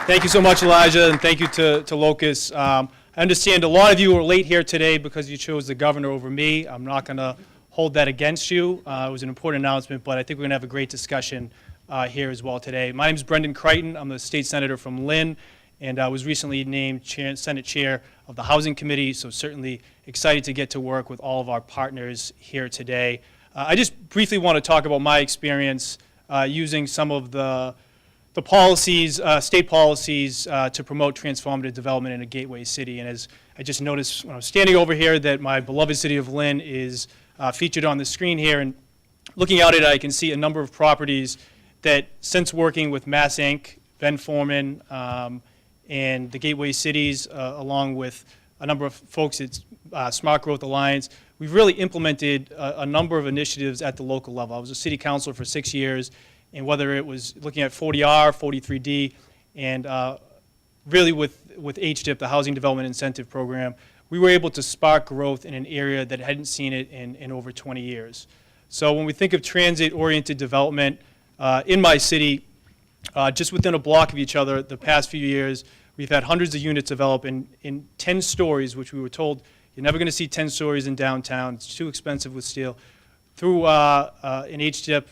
Thank you so much, Elijah, and thank you to Locust. I understand a lot of you were late here today because you chose the governor over me. I'm not going to hold that against you. It was an important announcement, but I think we're going to have a great discussion here as well today. My name is Brendan Crichton. I'm the state senator from Lynn, and I was recently named Senate Chair of the Housing Committee, so certainly excited to get to work with all of our partners here today. I just briefly want to talk about my experience using some of the policies, state policies to promote transformative development in a gateway city. And as I just noticed when I was standing over here that my beloved city of Lynn is featured on the screen here. And looking out at it, I can see a number of properties that since working with Mass Inc., Ben Foreman, and the gateway cities, along with a number of folks at Smart Growth Alliance, we've really implemented a number of initiatives at the local level. I was a city councilor for 6 years, and whether it was looking at 40R, 43D, and really with HDIP, the Housing Development Incentive Program, we were able to spark growth in an area that hadn't seen it in over 20 years. So when we think of transit-oriented development in my city, just within a block of each other, the past few years, we've had hundreds of units develop in 10 stories, which we were told you're never going to see 10 stories in downtown. It's too expensive with steel. Through an HDIP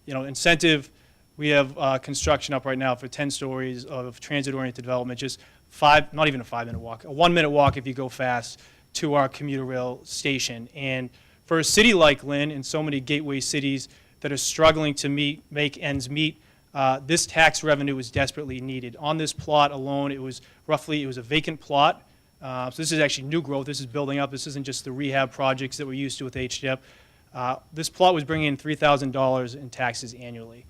incentive, we have construction up right now for 10 stories of transit-oriented development, just not even a 5-minute walk, a 1-minute walk if you go fast to our commuter rail station. And for a city like Lynn and so many gateway cities that are struggling to make ends meet, this tax revenue is desperately needed. On this plot alone, it was a vacant plot. So this is actually new growth. This is building up. This isn't just the rehab projects that we're used to with HDIP. This plot was bringing in $3,000 in taxes annually.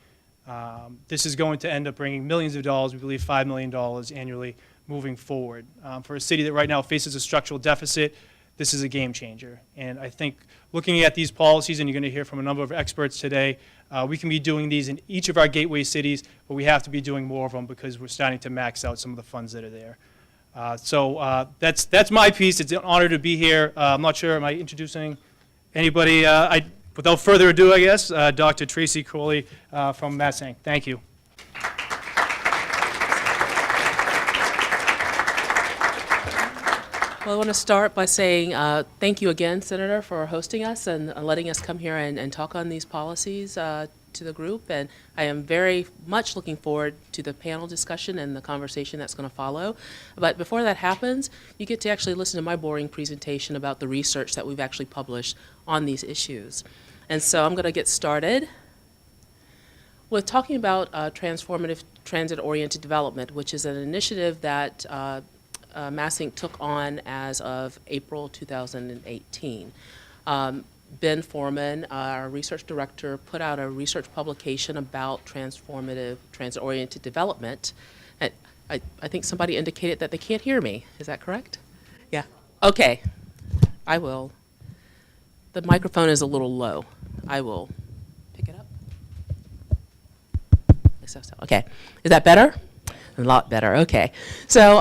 This is going to end up bringing millions of dollars, we believe $5 million annually moving forward. For a city that right now faces a structural deficit, this is a game changer. And I think looking at these policies, and you're going to hear from a number of experts today, we can be doing these in each of our gateway cities, but we have to be doing more of them because we're starting to max out some of the funds that are there. So that's my piece. It's an honor to be here. I'm not sure, am I introducing anybody? Without further ado, I guess, Dr. Tracy Cooley from Mass Inc. Thank you. Well, I want to start by saying thank you again, Senator, for hosting us and letting us come here and talk on these policies to the group. And I am very much looking forward to the panel discussion and the conversation that's going to follow. But before that happens, you get to actually listen to my boring presentation about the research that we've actually published on these issues. And so I'm going to get started with talking about transformative transit-oriented development, which is an initiative that Mass Inc. took on as of April 2018. Ben Foreman, our research director, put out a research publication about transformative transit-oriented development. And I think somebody indicated that they can't hear me. Is that correct? Yeah. Okay. I will. The microphone is a little low. I will pick it up. Okay. Is that better? A lot better, okay. So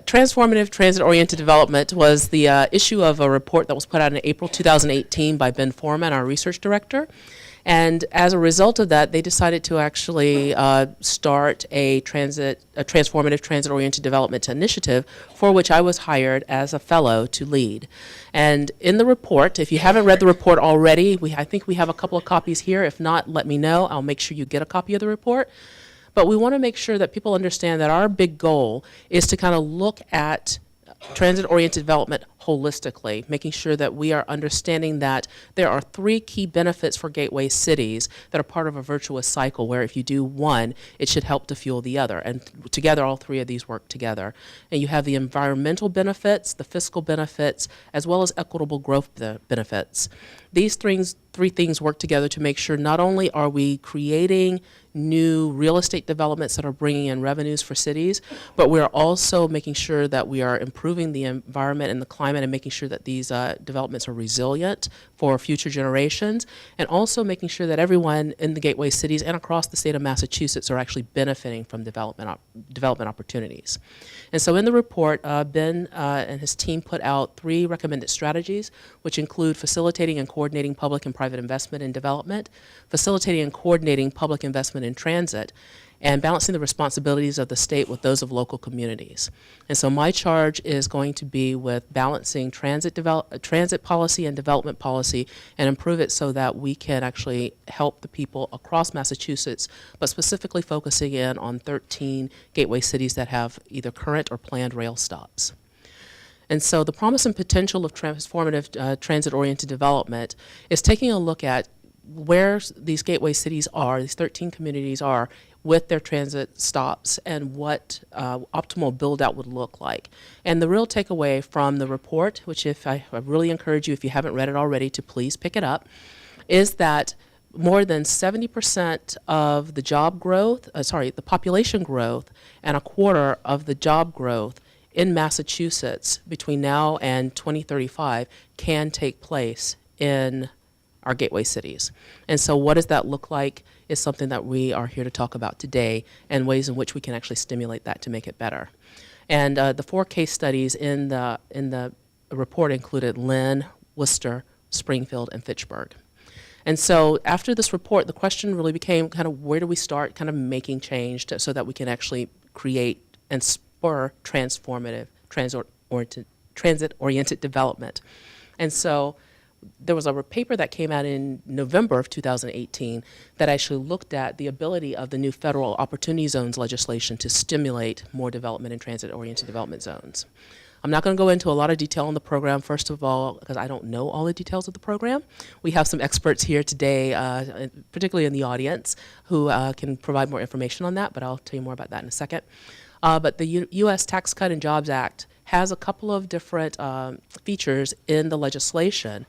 transformative transit-oriented development was the issue of a report that was put out in April 2018 by Ben Foreman, our research director. And as a result of that, they decided to actually start a transformative transit-oriented development initiative for which I was hired as a fellow to lead. And in the report, if you haven't read the report already, I think we have a couple of copies here. If not, let me know. I'll make sure you get a copy of the report. But we want to make sure that people understand that our big goal is to kind of look at transit-oriented development holistically, making sure that we are understanding that there are 3 key benefits for gateway cities that are part of a virtuous cycle where if you do one, it should help to fuel the other. And together, all 3 of these work together. And you have the environmental benefits, the fiscal benefits, as well as equitable growth benefits. These 3 things work together to make sure not only are we creating new real estate developments that are bringing in revenues for cities, but we're also making sure that we are improving the environment and the climate and making sure that these developments are resilient for future generations, and also making sure that everyone in the gateway cities and across the state of Massachusetts are actually benefiting from development opportunities. And so in the report, Ben and his team put out 3 recommended strategies, which include facilitating and coordinating public and private investment in development, facilitating and coordinating public investment in transit, and balancing the responsibilities of the state with those of local communities. And so my charge is going to be with balancing transit policy and development policy and improve it so that we can actually help the people across Massachusetts, but specifically focusing in on 13 gateway cities that have either current or planned rail stops. And so the promise and potential of transformative transit-oriented development is taking a look at where these gateway cities are, these 13 communities are, with their transit stops and what optimal build-out would look like. And the real takeaway from the report, which I really encourage you, if you haven't read it already, to please pick it up, is that more than 70% of the job growth, the population growth, and a quarter of the job growth in Massachusetts between now and 2035 can take place in our gateway cities. And so what does that look like is something that we are here to talk about today, and ways in which we can actually stimulate that to make it better. And the 4 case studies in the report included Lynn, Worcester, Springfield, and Fitchburg. And so after this report, the question really became kind of where do we start kind of making change so that we can actually create and spur transformative, transit-oriented development. And so there was a paper that came out in November of 2018 that actually looked at the ability of the new federal opportunity zones legislation to stimulate more development in transit-oriented development zones. I'm not going to go into a lot of detail on the program, first of all, because I don't know all the details of the program. We have some experts here today, particularly in the audience, who can provide more information on that, but I'll tell you more about that in a second. But the U.S. Tax Cut and Jobs Act has a couple of different features in the legislation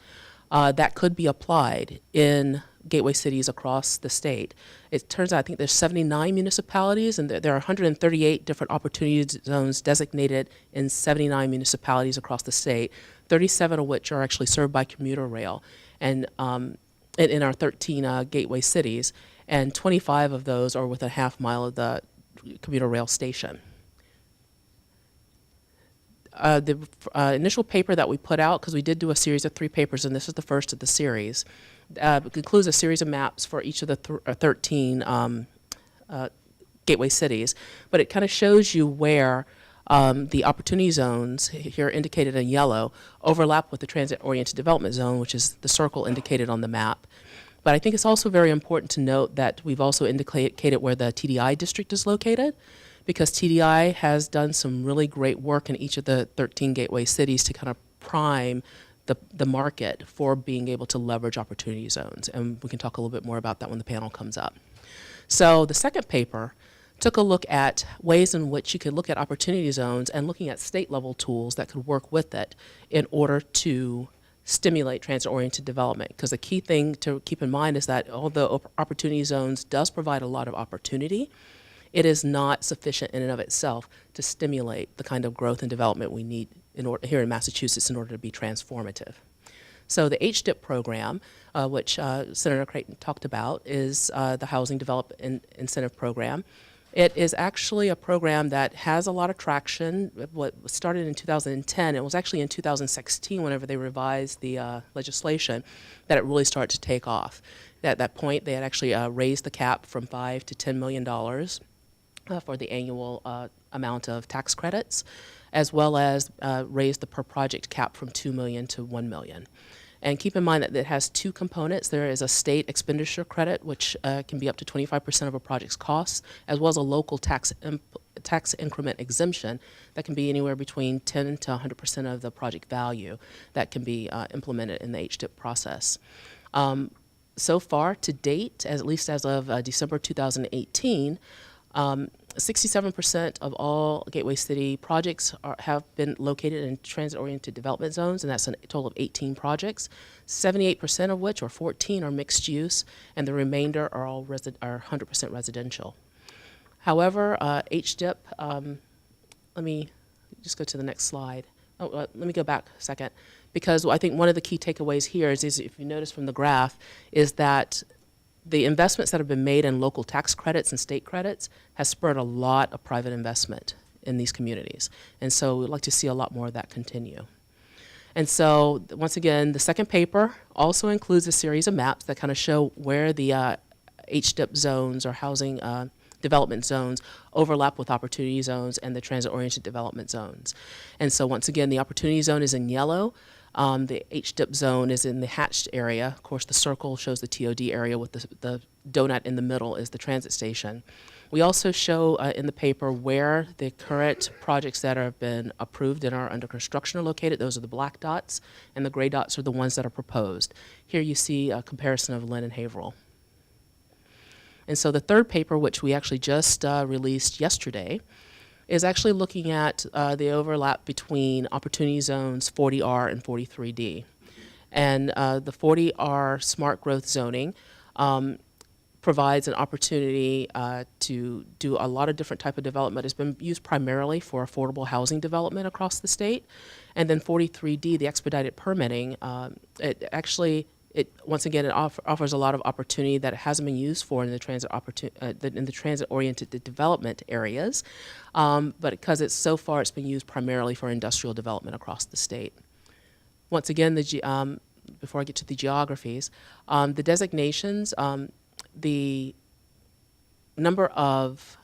that could be applied in gateway cities across the state. It turns out I think there's 79 municipalities, and there are 138 different opportunity zones designated in 79 municipalities across the state, 37 of which are actually served by commuter rail, and in our 13 gateway cities, and 25 of those are within a half mile of the commuter rail station. The initial paper that we put out, because we did do a series of 3 papers, and this is the first of the series, includes a series of maps for each of the 13 gateway cities, but it kind of shows you where the opportunity zones, here indicated in yellow, overlap with the transit-oriented development zone, which is the circle indicated on the map. But I think it's also very important to note that we've also indicated where the TDI district is located, because TDI has done some really great work in each of the 13 gateway cities to kind of prime the market for being able to leverage opportunity zones. And we can talk a little bit more about that when the panel comes up. So the second paper took a look at ways in which you could look at opportunity zones and looking at state-level tools that could work with it in order to stimulate transit-oriented development. Because the key thing to keep in mind is that although opportunity zones does provide a lot of opportunity, it is not sufficient in and of itself to stimulate the kind of growth and development we need here in Massachusetts in order to be transformative. So the HDIP program, which Senator Crichton talked about, is the Housing Development Incentive Program. It is actually a program that has a lot of traction. What started in 2010, it was actually in 2016, whenever they revised the legislation, that it really started to take off. At that point, they had actually raised the cap from $5 to $10 million for the annual amount of tax credits, as well as raised the per project cap from $2 million to $1 million. And keep in mind that it has 2 components. There is a state expenditure credit, which can be up to 25% of a project's costs, as well as a local tax increment exemption that can be anywhere between 10 to 100% of the project value that can be implemented in the HDIP process. So far, to date, at least as of December 2018, 67% of all Gateway City projects have been located in transit-oriented development zones, and that's a total of 18 projects, 78% of which, or 14, are mixed use, and the remainder are all 100% residential. However, HDIP, let me just go to the next slide. Let me go back a second, because I think one of the key takeaways here is if you notice from the graph, is that the investments that have been made in local tax credits and state credits has spurred a lot of private investment in these communities. And so we'd like to see a lot more of that continue. And so once again, the second paper also includes a series of maps that kind of show where the HDIP zones or housing development zones overlap with opportunity zones and the transit-oriented development zones. And so once again, the opportunity zone is in yellow. The HDIP zone is in the hatched area. Of course, the circle shows the TOD area with the donut in the middle is the transit station. We also show in the paper where the current projects that have been approved and are under construction are located. Those are the black dots, and the gray dots are the ones that are proposed. Here you see a comparison of Lynn and Haverhill. And so the third paper, which we actually just released yesterday, is actually looking at the overlap between opportunity zones 40R and 43D. And the 40R smart growth zoning provides an opportunity to do a lot of different type of development. It's been used primarily for affordable housing development across the state. And then 43D, the expedited permitting, once again, it offers a lot of opportunity that it hasn't been used for in the transit-oriented development areas, but because it's so far it's been used primarily for industrial development across the state. Once again, before I get to the geographies, the designations, the number of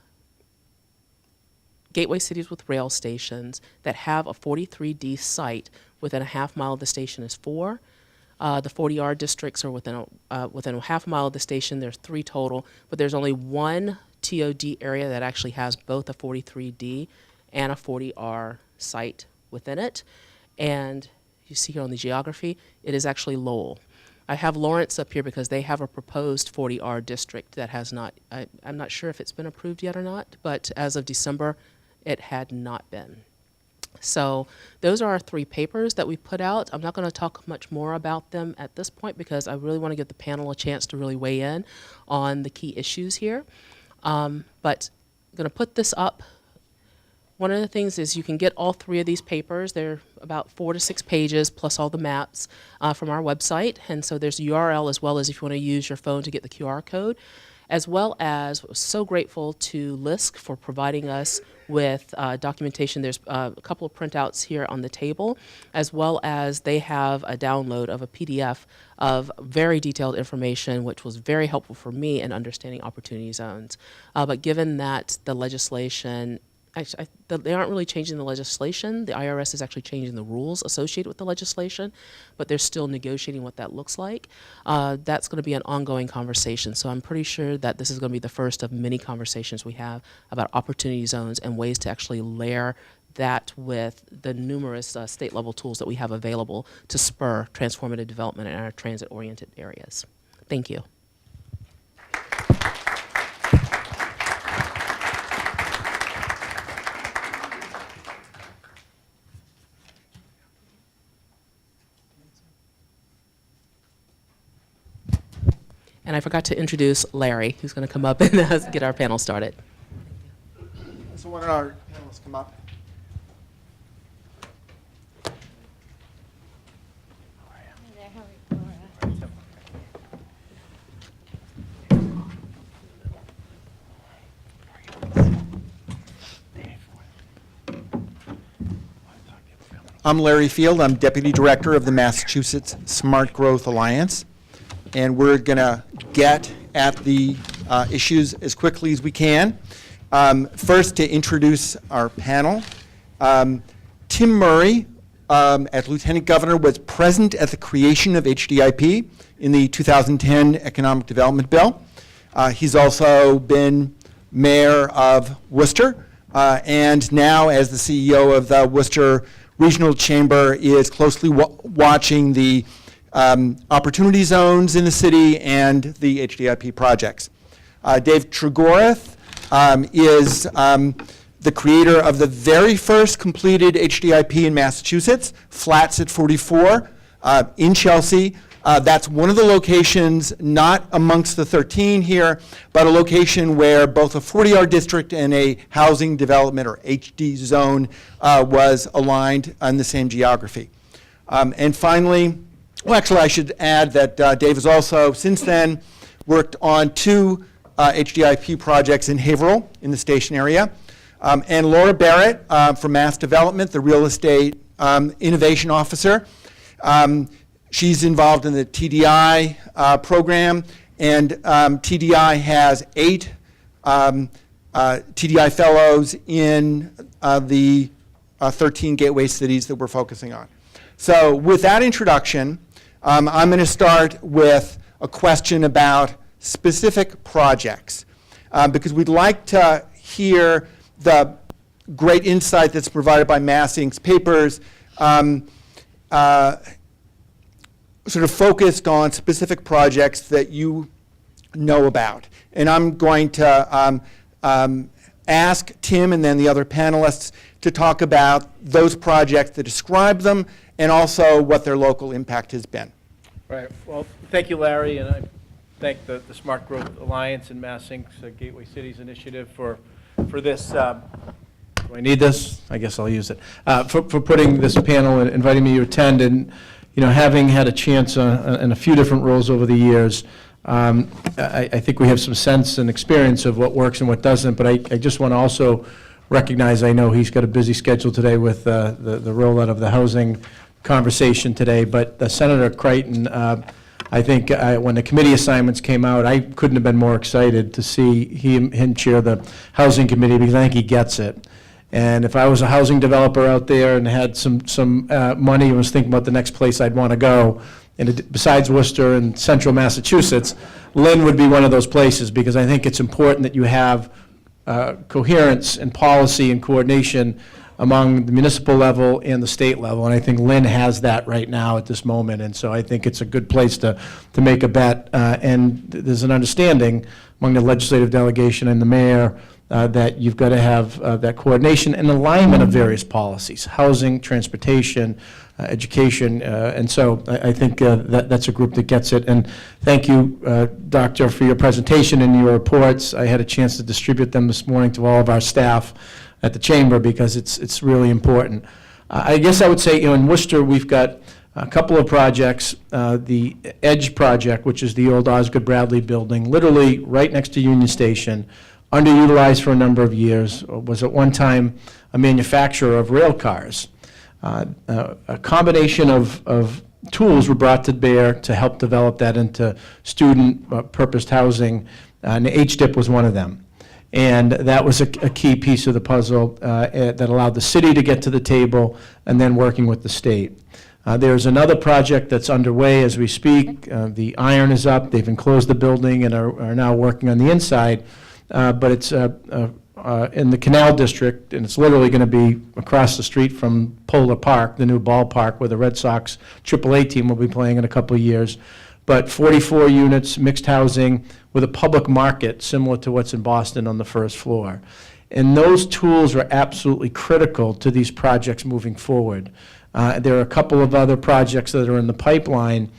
gateway cities with rail stations that have a 43D site within a half mile of the station is 4. The 40R districts are within a half mile of the station. There's 3 total, but there's only 1 TOD area that actually has both a 43D and a 40R site within it. And you see here on the geography, it is actually Lowell. I have Lawrence up here because they have a proposed 40R district that has not, I'm not sure if it's been approved yet or not, but as of December, it had not been. So those are our 3 papers that we put out. I'm not going to talk much more about them at this point because I really want to give the panel a chance to really weigh in on the key issues here. But I'm going to put this up. One of the things is you can get all 3 of these papers. They're about 4 to 6 pages plus all the maps from our website. And so there's a URL as well as if you want to use your phone to get the QR code. As well as, so grateful to LISC for providing us with documentation. There's a couple of printouts here on the table, as well as they have a download of a PDF of very detailed information, which was very helpful for me in understanding opportunity zones. But given that the legislation, they aren't really changing the legislation. The IRS is actually changing the rules associated with the legislation, but they're still negotiating what that looks like. That's going to be an ongoing conversation. So I'm pretty sure that this is going to be the first of many conversations we have about opportunity zones and ways to actually layer that with the numerous state-level tools that we have available to spur transformative development in our transit-oriented areas. Thank you. And I forgot to introduce Larry, who's going to come up and get our panel started. So why don't our panelists come up? I'm Larry Field. I'm Deputy Director of the Massachusetts Smart Growth Alliance. And we're going to get at the issues as quickly as we can. First, to introduce our panel, Tim Murray, as Lieutenant Governor, was present at the creation of HDIP in the 2010 Economic Development Bill. He's also been Mayor of Worcester, and now as the CEO of the Worcester Regional Chamber is closely watching the opportunity zones in the city and the HDIP projects. Dave Tregorath is the creator of the very first completed HDIP in Massachusetts, Flats at 44 in Chelsea. That's one of the locations, not amongst the 13 here, but a location where both a 40R district and a housing development or HD zone was aligned on the same geography. And finally, well, actually, I should add that Dave has also, since then, worked on 2 HDIP projects in Haverhill, in the station area. And Laura Barrett from Mass Development, the Real Estate Innovation Officer. She's involved in the TDI program, and TDI has 8 TDI fellows in the 13 gateway cities that we're focusing on. So with that introduction, I'm going to start with a question about specific projects, because we'd like to hear the great insight that's provided by Mass Inc.'s papers, sort of focused on specific projects that you know about. And I'm going to ask Tim and then the other panelists to talk about those projects, to describe them, and also what their local impact has been. Right. Well, thank you, Larry, and I thank the Smart Growth Alliance and Mass Inc.'s Gateway Cities Initiative for this. Do I need this? I guess I'll use it. For putting this panel and inviting me to attend, and having had a chance in a few different roles over the years, I think we have some sense and experience of what works and what doesn't. But I just want to also recognize, I know he's got a busy schedule today with the rollout of the housing conversation today, but Senator Crichton, I think when the committee assignments came out, I couldn't have been more excited to see him chair the housing committee, because I think he gets it. And if I was a housing developer out there and had some money and was thinking about the next place I'd want to go, and besides Worcester and central Massachusetts, Lynn would be one of those places, because I think it's important that you have coherence and policy and coordination among the municipal level and the state level, and I think Lynn has that right now at this moment, and so I think it's a good place to make a bet, and there's an understanding among the legislative delegation and the mayor that you've got to have that coordination and alignment of various policies, housing, transportation, education, and so I think that's a group that gets it. And thank you, Doctor, for your presentation and your reports. I had a chance to distribute them this morning to all of our staff at the chamber, because it's really important. I guess I would say, in Worcester, we've got a couple of projects. The Edge project, which is the old Osgood Bradley building, literally right next to Union Station, underutilized for a number of years, was at one time a manufacturer of rail cars. A combination of tools were brought to bear to help develop that into student purposed housing, and HDIP was one of them. And that was a key piece of the puzzle that allowed the city to get to the table, and then working with the state. There's another project that's underway as we speak. The iron is up. They've enclosed the building and are now working on the inside. But it's in the Canal District, and it's literally going to be across the street from Polar Park, the new ballpark where the Red Sox AAA team will be playing in a couple of years. But 44 units, mixed housing, with a public market similar to what's in Boston on the first floor. And those tools are absolutely critical to these projects moving forward. There are a couple of other projects that are in the pipeline,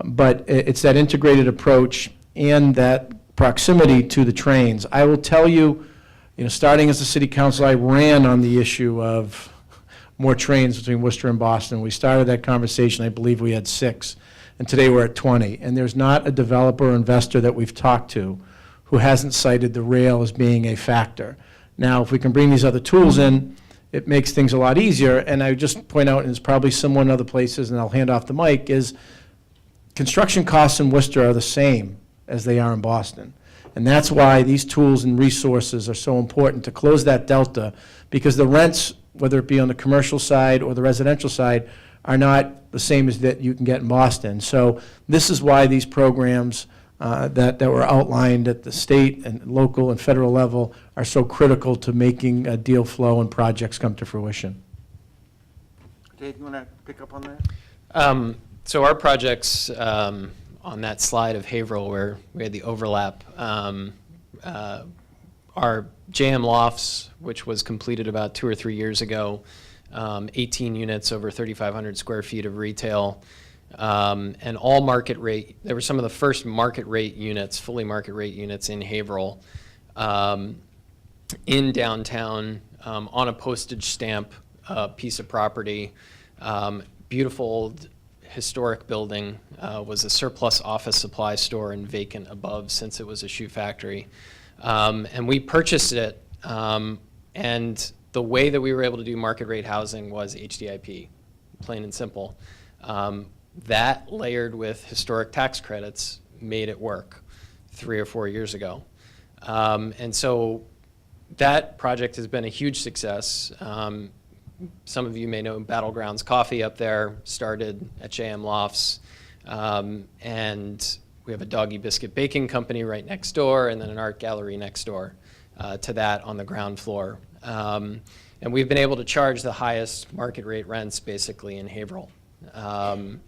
but it's that integrated approach and that proximity to the trains. I will tell you, starting as a city council, I ran on the issue of more trains between Worcester and Boston. We started that conversation, I believe we had 6, and today we're at 20. And there's not a developer or investor that we've talked to who hasn't cited the rail as being a factor. Now, if we can bring these other tools in, it makes things a lot easier. And I would just point out, and it's probably similar in other places, and I'll hand off the mic, is construction costs in Worcester are the same as they are in Boston. And that's why these tools and resources are so important to close that delta, because the rents, whether it be on the commercial side or the residential side, are not the same as that you can get in Boston. So this is why these programs that were outlined at the state and local and federal level are so critical to making deal flow and projects come to fruition. Dave, you want to pick up on that? So our projects on that slide of Haverhill where we had the overlap, our JM Lofts, which was completed about 2 or 3 years ago, 18 units, over 3,500 square feet of retail, and all market rate. There were some of the first market rate units, fully market rate units in Haverhill, in downtown, on a postage stamp piece of property. Beautiful old historic building, was a surplus office supply store and vacant above since it was a shoe factory. And we purchased it, and the way that we were able to do market rate housing was HDIP, plain and simple. That layered with historic tax credits made it work 3 or 4 years ago. And so that project has been a huge success. Some of you may know Battlegrounds Coffee up there started at JM Lofts. And we have a doggy biscuit baking company right next door, and then an art gallery next door to that on the ground floor. And we've been able to charge the highest market rate rents basically in Haverhill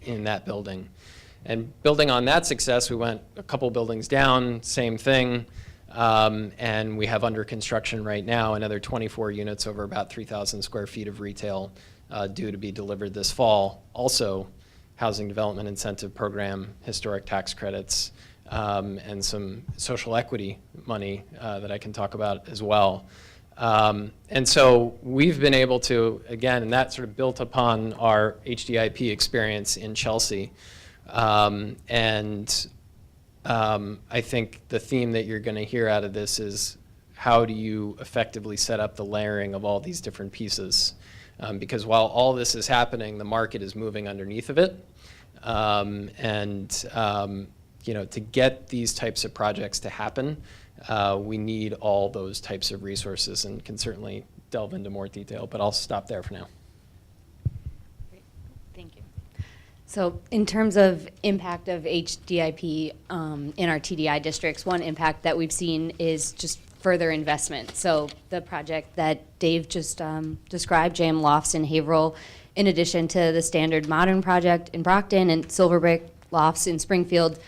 in that building. And building on that success, we went a couple buildings down, same thing. And we have under construction right now another 24 units over about 3,000 square feet of retail due to be delivered this fall. Also, housing development incentive program, historic tax credits, and some social equity money that I can talk about as well. And so we've been able to, again, and that sort of built upon our HDIP experience in Chelsea. I think the theme that you're going to hear out of this is how do you effectively set up the layering of all these different pieces? Because while all this is happening, the market is moving underneath of it. You know, to get these types of projects to happen, we need all those types of resources, and can certainly delve into more detail, but I'll stop there for now. Great. Thank you. So in terms of impact of HDIP in our TDI districts, one impact that we've seen is just further investment. So the project that Dave just described, JM Lofts in Haverhill, in addition to the Standard Modern project in Brockton and Silverbrick Lofts in Springfield,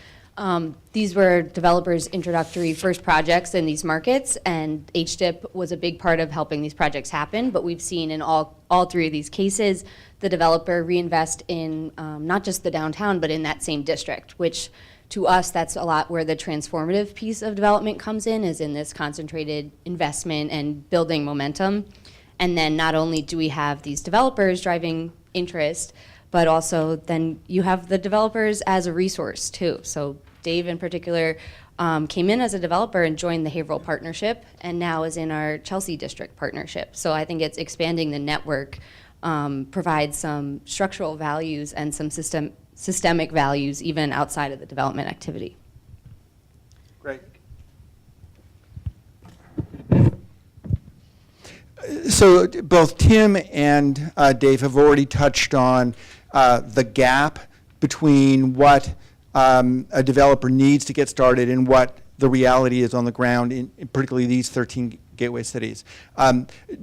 these were developers' introductory first projects in these markets, and HDIP was a big part of helping these projects happen. But we've seen in all three of these cases, the developer reinvest in not just the downtown, but in that same district, which to us, that's a lot where the transformative piece of development comes in, is in this concentrated investment and building momentum. And then not only do we have these developers driving interest, but also then you have the developers as a resource too. So Dave in particular came in as a developer and joined the Haverhill Partnership, and now is in our Chelsea District Partnership. So I think it's expanding the network, provides some structural values and some systemic values even outside of the development activity. Great. So both Tim and Dave have already touched on the gap between what a developer needs to get started and what the reality is on the ground, in particularly these 13 gateway cities.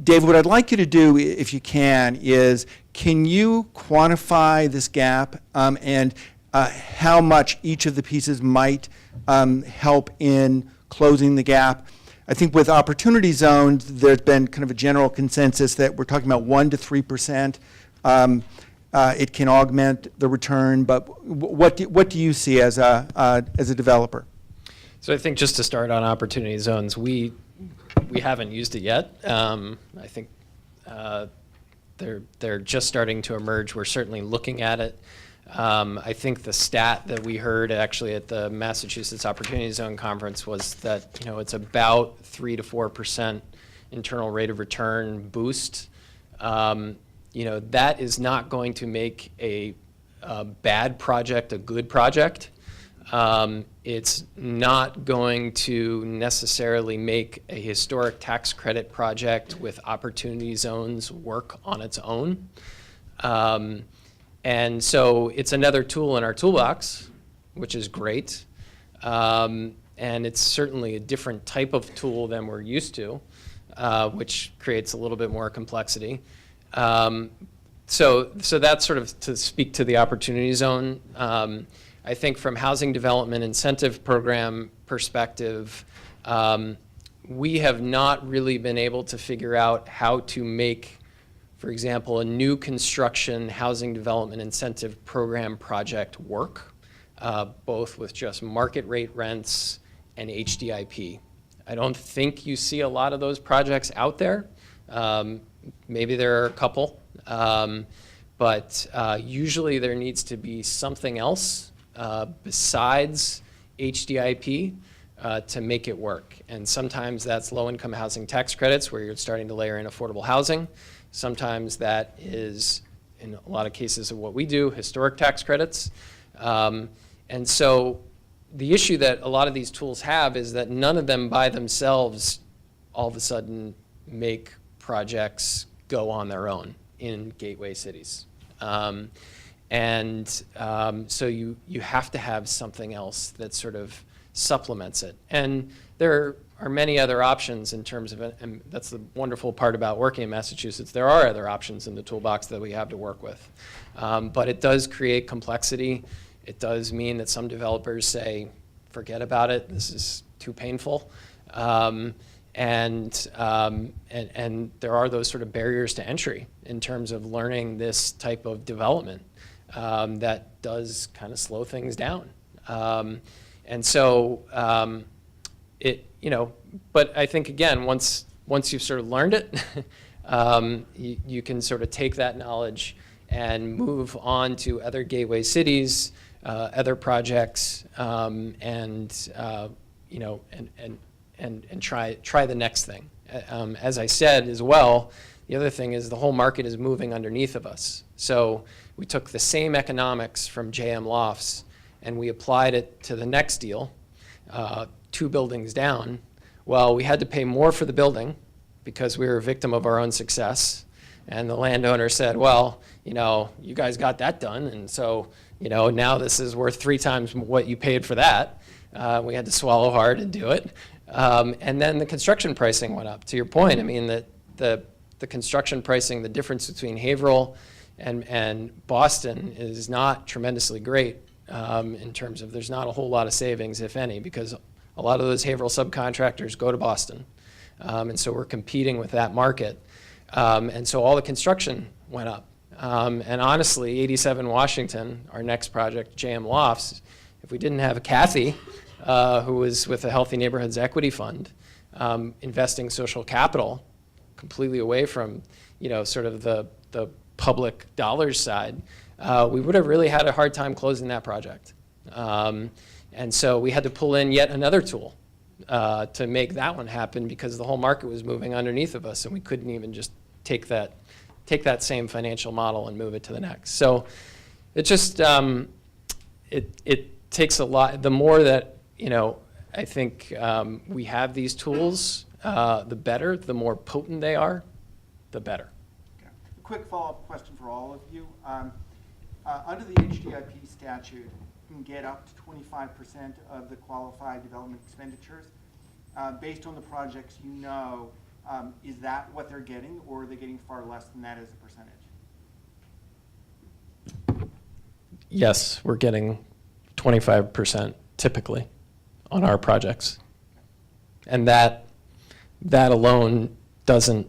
Dave, what I'd like you to do, if you can you quantify this gap and how much each of the pieces might help in closing the gap? I think with opportunity zones, there's been kind of a general consensus that we're talking about 1% to 3%. It can augment the return, but what do you see as a developer? So I think just to start on opportunity zones, we haven't used it yet. I think they're just starting to emerge. We're certainly looking at it. I think the stat that we heard actually at the Massachusetts Opportunity Zone Conference was that it's about 3 to 4% internal rate of return boost. That is not going to make a bad project a good project. It's not going to necessarily make a historic tax credit project with opportunity zones work on its own. And so it's another tool in our toolbox, which is great. And it's certainly a different type of tool than we're used to, which creates a little bit more complexity. So that's sort of to speak to the opportunity zone. I think from housing development incentive program perspective, we have not really been able to figure out how to make, for example, a new construction housing development incentive program project work, both with just market rate rents and HDIP. I don't think you see a lot of those projects out there. Maybe there are a couple, but usually there needs to be something else besides HDIP to make it work. And sometimes that's low-income housing tax credits where you're starting to layer in affordable housing. Sometimes that is, in a lot of cases of what we do, historic tax credits. And so the issue that a lot of these tools have is that none of them by themselves all of a sudden make projects go on their own in gateway cities. So you have to have something else that sort of supplements it. And there are many other options in terms of, and that's the wonderful part about working in Massachusetts, there are other options in the toolbox that we have to work with. But it does create complexity. It does mean that some developers say, forget about it, this is too painful. And there are those sort of barriers to entry in terms of learning this type of development that does kind of slow things down. But I think, again, once you've sort of learned it, you can sort of take that knowledge and move on to other gateway cities, other projects, and try the next thing. As I said as well, the other thing is the whole market is moving underneath of us. So we took the same economics from JM Lofts and we applied it to the next deal, 2 buildings down. Well, we had to pay more for the building because we were a victim of our own success. And the landowner said, well, you guys got that done, and so, now this is worth 3 times what you paid for that. We had to swallow hard and do it. And then the construction pricing went up. To your point, I mean, the construction pricing, the difference between Haverhill and Boston is not tremendously great in terms of there's not a whole lot of savings, if any, because a lot of those Haverhill subcontractors go to Boston. And so we're competing with that market. And so all the construction went up. And honestly, 87 Washington, our next project, JM Lofts, if we didn't have Kathy, who was with the Healthy Neighborhoods Equity Fund, investing social capital completely away from, sort of the public dollars side, we would have really had a hard time closing that project. And so we had to pull in yet another tool to make that one happen because the whole market was moving underneath of us and we couldn't even just take that same financial model and move it to the next. So it just, it takes a lot. The more that, I think we have these tools, the better, the more potent they are, the better. Okay. A quick follow-up question for all of you. Under the HDIP statute, you can get up to 25% of the qualified development expenditures. Based on the projects is that what they're getting, or are they getting far less than that as a percentage? Yes, we're getting 25% typically on our projects. And that alone doesn't,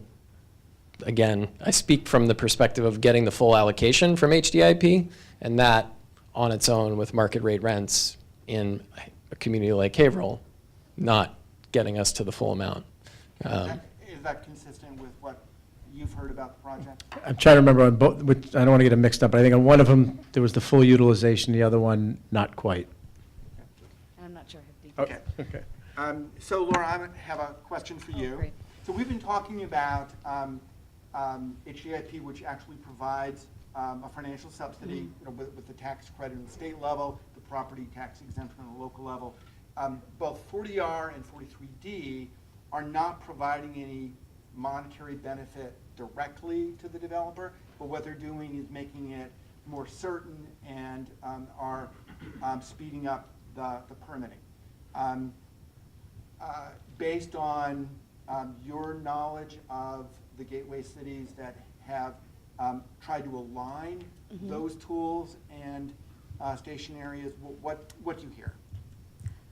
again, I speak from the perspective of getting the full allocation from HDIP, and that on its own with market rate rents in a community like Haverhill, not getting us to the full amount. Is that consistent with what you've heard about the project? I'm trying to remember on both, which I don't want to get them mixed up, but I think on one of them, there was the full utilization, the other one, not quite. I'm not sure I have details. Okay. So Laura, I have a question for you. Great. So we've been talking about HDIP, which actually provides a financial subsidy, with the tax credit at the state level, the property tax exemption on the local level. Both 40R and 43D are not providing any monetary benefit directly to the developer, but what they're doing is making it more certain and are speeding up the permitting. Based on your knowledge of the gateway cities that have tried to align those tools and station areas, what do you hear?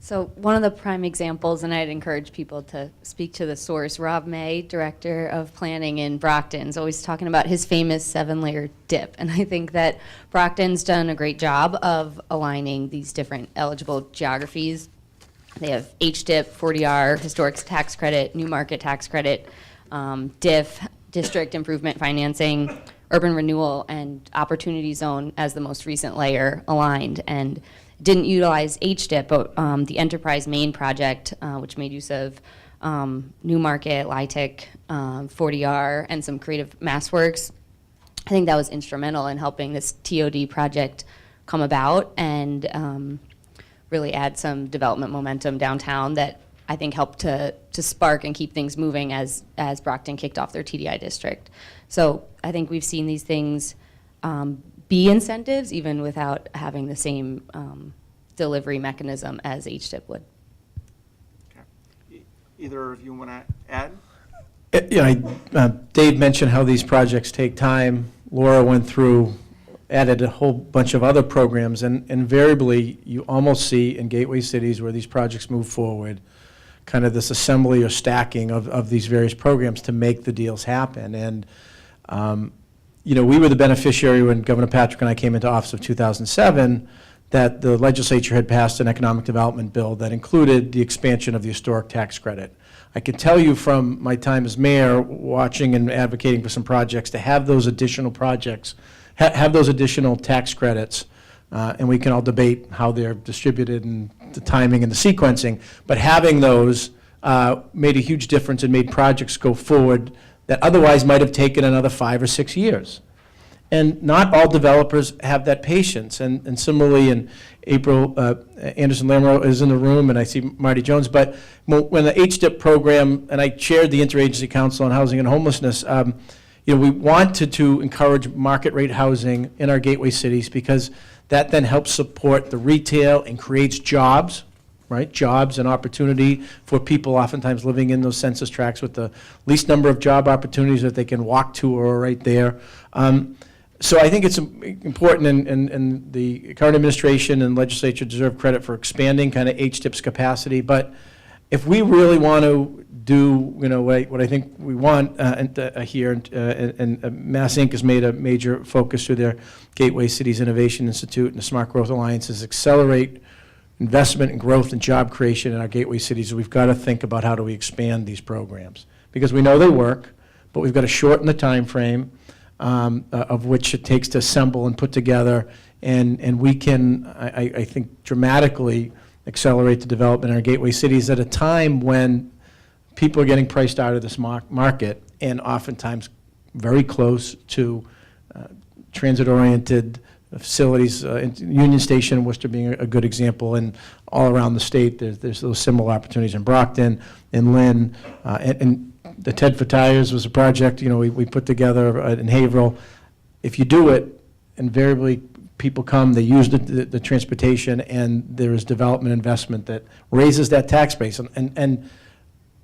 So one of the prime examples, and I'd encourage people to speak to the source, Rob May, Director of Planning in Brockton, is always talking about his famous 7-layer dip. And I think that Brockton's done a great job of aligning these different eligible geographies. They have HDIP, 40R, Historic Tax Credit, New Market Tax Credit, DIF, District Improvement Financing, Urban Renewal, and Opportunity Zone as the most recent layer aligned. And didn't utilize HDIP, but the Enterprise Main project, which made use of New Market, LIHTC, 40R, and some creative MassWorks. I think that was instrumental in helping this TOD project come about and really add some development momentum downtown that I think helped to to spark and keep things moving as Brockton kicked off their TDI district. So I think we've seen these things be incentives even without having the same delivery mechanism as HTIP would. Either of you want to add? Dave mentioned how these projects take time. Laura went through, added a whole bunch of other programs, and invariably, you almost see in gateway cities where these projects move forward, kind of this assembly or stacking of these various programs to make the deals happen. And, we were the beneficiary when Governor Patrick and I came into office of 2007, that the legislature had passed an economic development bill that included the expansion of the historic tax credit. I can tell you from my time as mayor, watching and advocating for some projects, to have those additional projects, have those additional tax credits, and we can all debate how they're distributed and the timing and the sequencing, but having those made a huge difference and made projects go forward that otherwise might have taken another 5 or 6 years. And not all developers have that patience. And similarly, in April, Anderson Lamro is in the room, and I see Marty Jones. But when the HDIP program, and I chaired the Interagency Council on Housing and Homelessness, we wanted to encourage market rate housing in our gateway cities because that then helps support the retail and creates jobs, right? Jobs and opportunity for people oftentimes living in those census tracts with the least number of job opportunities that they can walk to or are right there. So I think it's important, and the current administration and legislature deserve credit for expanding kind of HTIP's capacity. But if we really want to do, what I think we want here, and Mass Inc. has made a major focus through their Gateway Cities Innovation Institute and the Smart Growth Alliance, is accelerate investment and growth and job creation in our gateway cities. We've got to think about how do we expand these programs, because we know they work, but we've got to shorten the time frame of which it takes to assemble and put together, and we can, I think, dramatically accelerate the development in our gateway cities at a time when people are getting priced out of this market, and oftentimes very close to transit-oriented facilities. Union Station in Worcester being a good example, and all around the state, there's those similar opportunities in Brockton, in Lynn, and the TED for Tires was a project, we put together in Haverhill. If you do it, invariably people come, they use the transportation, and there is development investment that raises that tax base. And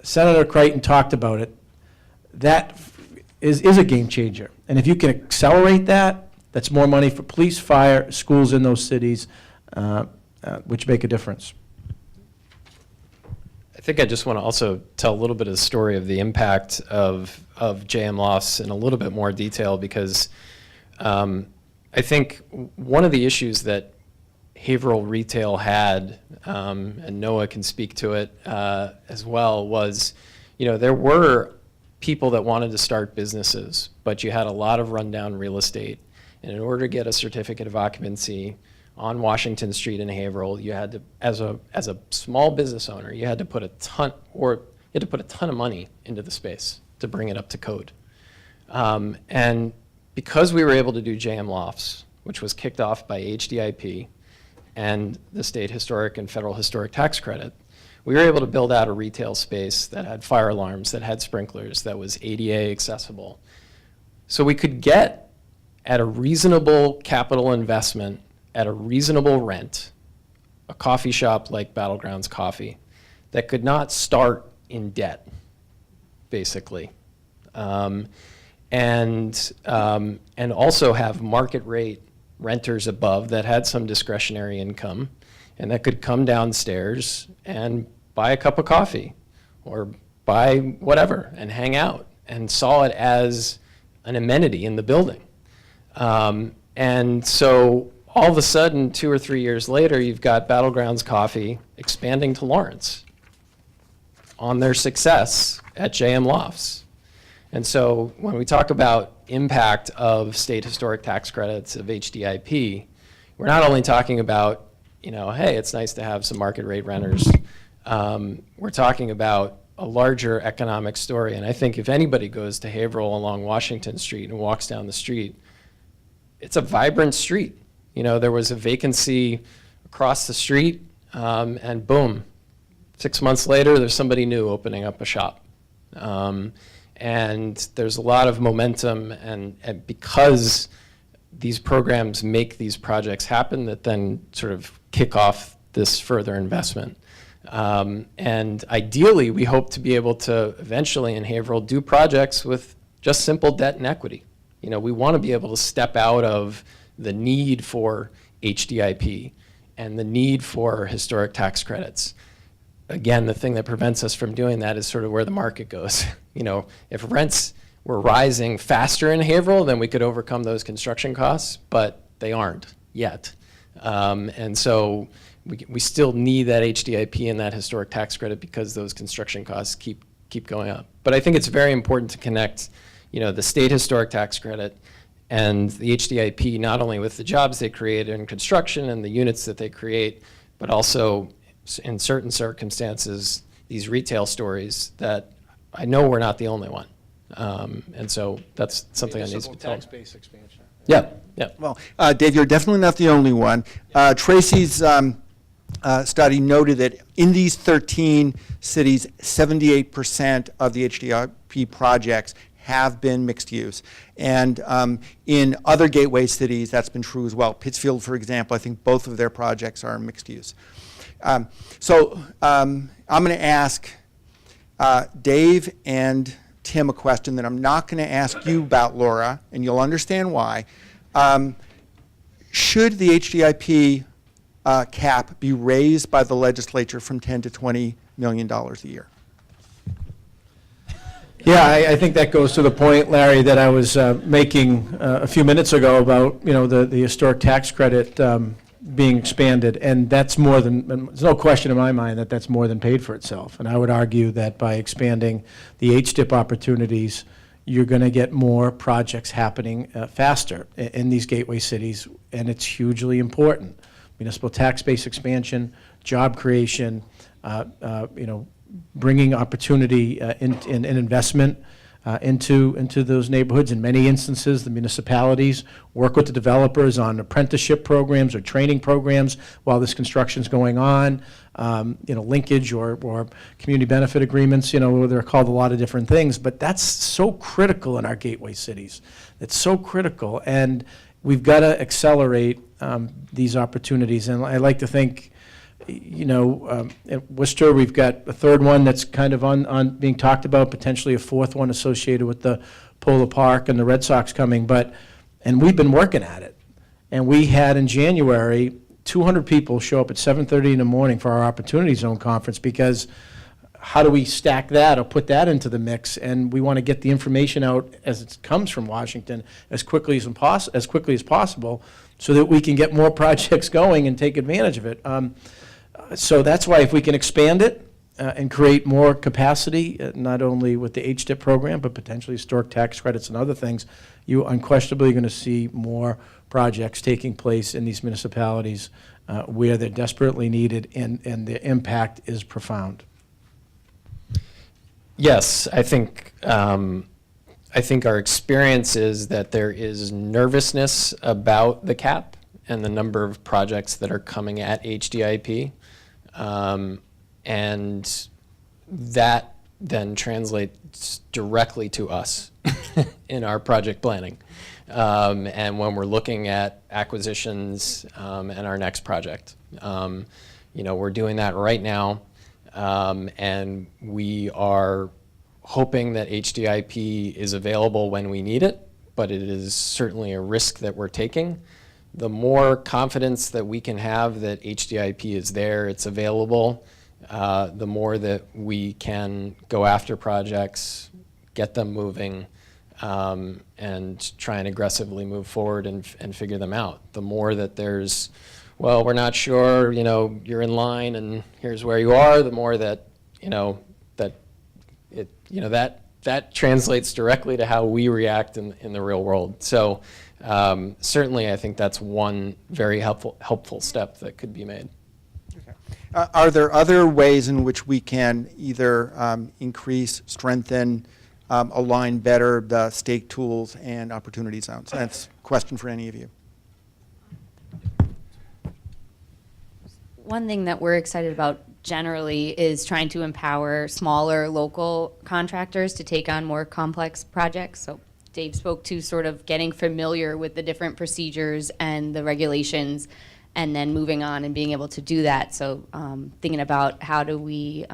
Senator Crichton talked about it. That is a game changer. And if you can accelerate that, that's more money for police, fire, schools in those cities, which make a difference. I think I just want to also tell a little bit of the story of the impact of JM Lofts in a little bit more detail, because I think one of the issues that Haverhill retail had, and Noah can speak to it as well, was, there were people that wanted to start businesses, but you had a lot of rundown real estate. And in order to get a certificate of occupancy on Washington Street in Haverhill, you had to, as a small business owner, you had to put a ton of money into the space to bring it up to code. And because we were able to do JM Lofts, which was kicked off by HDIP and the state historic and federal historic tax credit, we were able to build out a retail space that had fire alarms, that had sprinklers, that was ADA accessible. So we could get, at a reasonable capital investment, at a reasonable rent, a coffee shop like Battlegrounds Coffee that could not start in debt, basically, and also have market rate renters above that had some discretionary income and that could come downstairs and buy a cup of coffee or buy whatever and hang out, and saw it as an amenity in the building. And so all of a sudden, 2 or 3 years later, you've got Battlegrounds Coffee expanding to Lawrence on their success at JM Lofts. And so when we talk about impact of state historic tax credits, of HDIP, we're not only talking about, hey, it's nice to have some market rate renters. We're talking about a larger economic story. And I think if anybody goes to Haverhill along Washington Street and walks down the street, it's a vibrant street. There was a vacancy across the street, and boom, 6 months later, there's somebody new opening up a shop. And there's a lot of momentum, and because these programs make these projects happen that then sort of kick off this further investment. And ideally, we hope to be able to eventually in Haverhill do projects with just simple debt and equity. You know, we want to be able to step out of the need for HDIP and the need for historic tax credits. Again, the thing that prevents us from doing that is sort of where the market goes. You know, if rents were rising faster in Haverhill, then we could overcome those construction costs, but they aren't yet. And so we still need that HDIP and that historic tax credit because those construction costs keep going up. But I think it's very important to connect, you know, the state historic tax credit and the HDIP not only with the jobs they create in construction and the units that they create, but also in certain circumstances, these retail stories that I know we're not the only one. And so that's something that needs to be told. Tax base expansion. Yeah, yeah. Well, Dave, you're definitely not the only one. Tracy's study noted that in these 13 cities, 78% of the HDIP projects have been mixed use. And in other gateway cities, that's been true as well. Pittsfield, for example, I think both of their projects are mixed use. So I'm going to ask Dave and Tim a question that I'm not going to ask you about, Laura, and you'll understand why. Should the HDIP cap be raised by the legislature from $10 to $20 million a year? Yeah, I think that goes to the point, Larry, that I was making a few minutes ago about, you know, the historic tax credit being expanded, and that's more than, there's no question in my mind that that's more than paid for itself. And I would argue that by expanding the HDIP opportunities, you're going to get more projects happening faster in these gateway cities, and it's hugely important. Municipal tax base expansion, job creation, you know, bringing opportunity and investment into those neighborhoods. In many instances, the municipalities work with the developers on apprenticeship programs or training programs while this construction's going on. You know, linkage or community benefit agreements, you know, they're called a lot of different things, but that's so critical in our gateway cities. It's so critical, and we've got to accelerate these opportunities. And I like to think, you know, at Worcester, we've got a third one that's kind of on being talked about, potentially a fourth one associated with the Polo Park and the Red Sox coming, and we've been working at it. And we had in January 200 people show up at 7:30 in the morning for our Opportunity Zone conference, because how do we stack that or put that into the mix? And we want to get the information out as it comes from Washington as quickly as possible so that we can get more projects going and take advantage of it. So that's why if we can expand it and create more capacity, not only with the HDIP program, but potentially historic tax credits and other things, you unquestionably are going to see more projects taking place in these municipalities where they're desperately needed, and the impact is profound. Yes, I think our experience is that there is nervousness about the cap and the number of projects that are coming at HDIP. And that then translates directly to us in our project planning. And when we're looking at acquisitions and our next project. You know, we're doing that right now. And we are hoping that HDIP is available when we need it, but it is certainly a risk that we're taking. The more confidence that we can have that HDIP is there, it's available, the more that we can go after projects, get them moving, and try and aggressively move forward and figure them out. The more that there's, well, we're not sure, you know, you're in line and here's where you are, the more that, you know, that translates directly to how we react in the real world. So certainly I think that's one very helpful step that could be made. Okay. Are there other ways in which we can either increase, strengthen, align better the state tools and opportunity zones? That's a question for any of you. One thing that we're excited about generally is trying to empower smaller local contractors to take on more complex projects. So Dave spoke to sort of getting familiar with the different procedures and the regulations, and then moving on and being able to do that. So thinking about how do we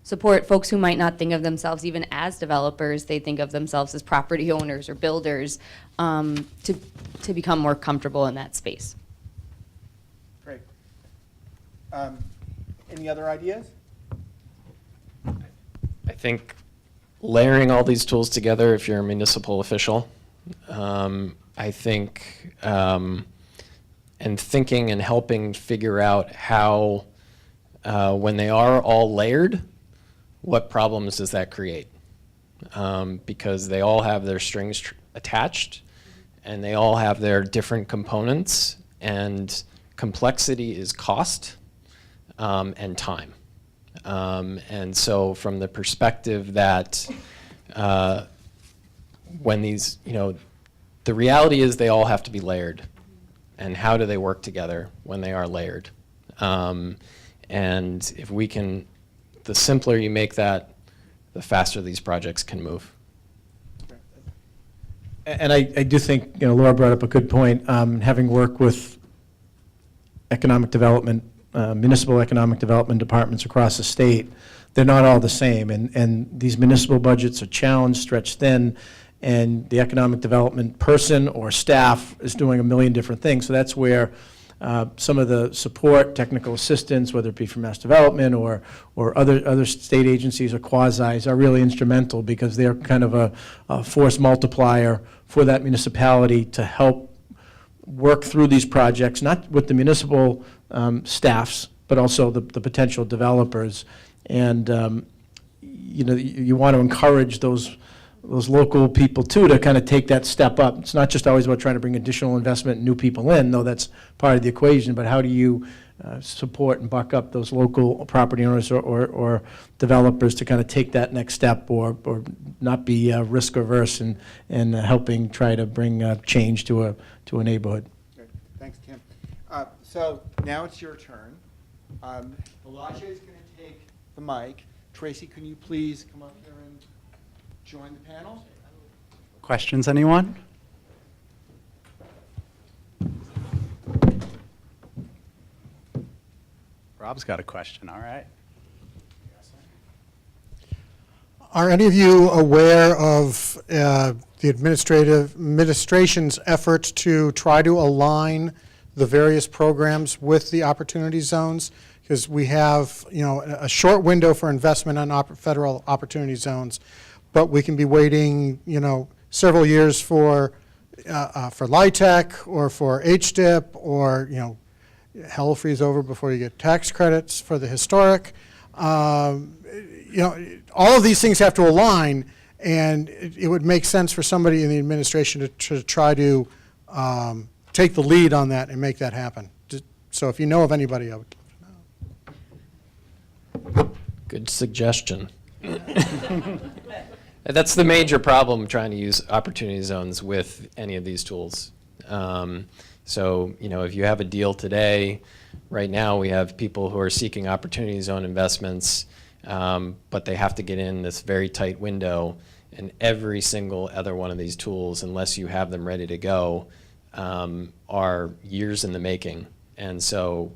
support folks who might not think of themselves even as developers, they think of themselves as property owners or builders, to become more comfortable in that space. Great. Any other ideas? I think layering all these tools together, if you're a municipal official, I think, and thinking and helping figure out how, when they are all layered, what problems does that create? Because they all have their strings attached, and they all have their different components, and complexity is cost and time. And so from the perspective that when these, the reality is they all have to be layered. And how do they work together when they are layered? And if we can, the simpler you make that, the faster these projects can move. And I do think, Laura brought up a good point. Having worked with economic development, municipal economic development departments across the state, they're not all the same. And these municipal budgets are challenged, stretched thin, and the economic development person or staff is doing a million different things. So that's where some of the support, technical assistance, whether it be from Mass Development or other state agencies or quasis, are really instrumental, because they're kind of a force multiplier for that municipality to help work through these projects, not with the municipal staffs, but also the potential developers. And you want to encourage those local people too to kind of take that step up. It's not just always about trying to bring additional investment and new people in, though that's part of the equation, but how do you support and buck up those local property owners or developers to kind of take that next step, or not be risk averse and helping try to bring change to a neighborhood. Good. Thanks, Tim. So now it's your turn. Elijah is going to take the mic. Tracy, can you please come up here and join the panel? Questions, anyone? Rob's got a question, all right. Are any of you aware of the administration's efforts to try to align the various programs with the opportunity zones? Because we have, a short window for investment on federal opportunity zones, but we can be waiting, several years for LIHTC or for HDIP, or, hell freeze over before you get tax credits for the historic. All of these things have to align, and it would make sense for somebody in the administration to try to take the lead on that and make that happen. So if you know of anybody, I would love to know. Good suggestion. That's the major problem trying to use opportunity zones with any of these tools. So, if you have a deal today, right now we have people who are seeking opportunity zone investments, but they have to get in this very tight window, and every single other one of these tools, unless you have them ready to go, are years in the making. And so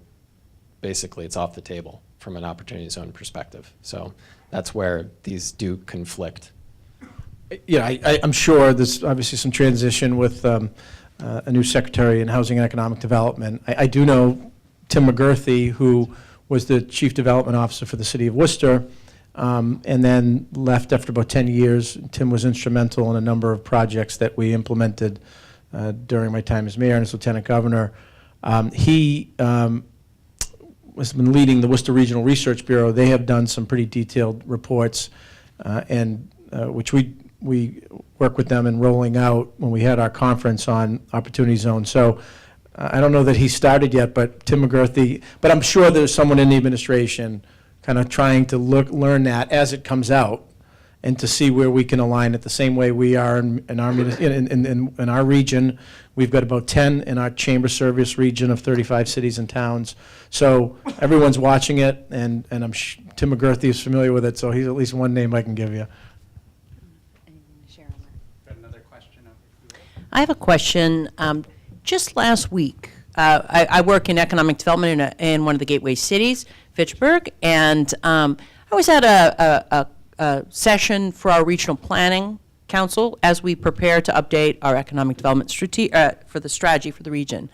basically it's off the table from an opportunity zone perspective. So that's where these do conflict. Yeah, I'm sure there's obviously some transition with a new secretary in Housing and Economic Development. I do know Tim McGurthy, who was the Chief Development Officer for the City of Worcester, and then left after about 10 years. Tim was instrumental in a number of projects that we implemented during my time as mayor and as lieutenant governor. He has been leading the Worcester Regional Research Bureau. They have done some pretty detailed reports, and which we work with them in rolling out when we had our conference on Opportunity Zone. So I don't know that he started yet, but Tim McGurthy, but I'm sure there's someone in the administration kind of trying to learn that as it comes out and to see where we can align it the same way we are in our region. We've got about 10 in our chamber service region of 35 cities and towns. So everyone's watching it, and Tim McGurthy is familiar with it, so he's at least one name I can give you. Anything to share on that? Got another question over here. I have a question. Just last week, I work in economic development in one of the gateway cities, Fitchburg, and I was at a session for our regional planning council as we prepare to update our economic development for the strategy for the region.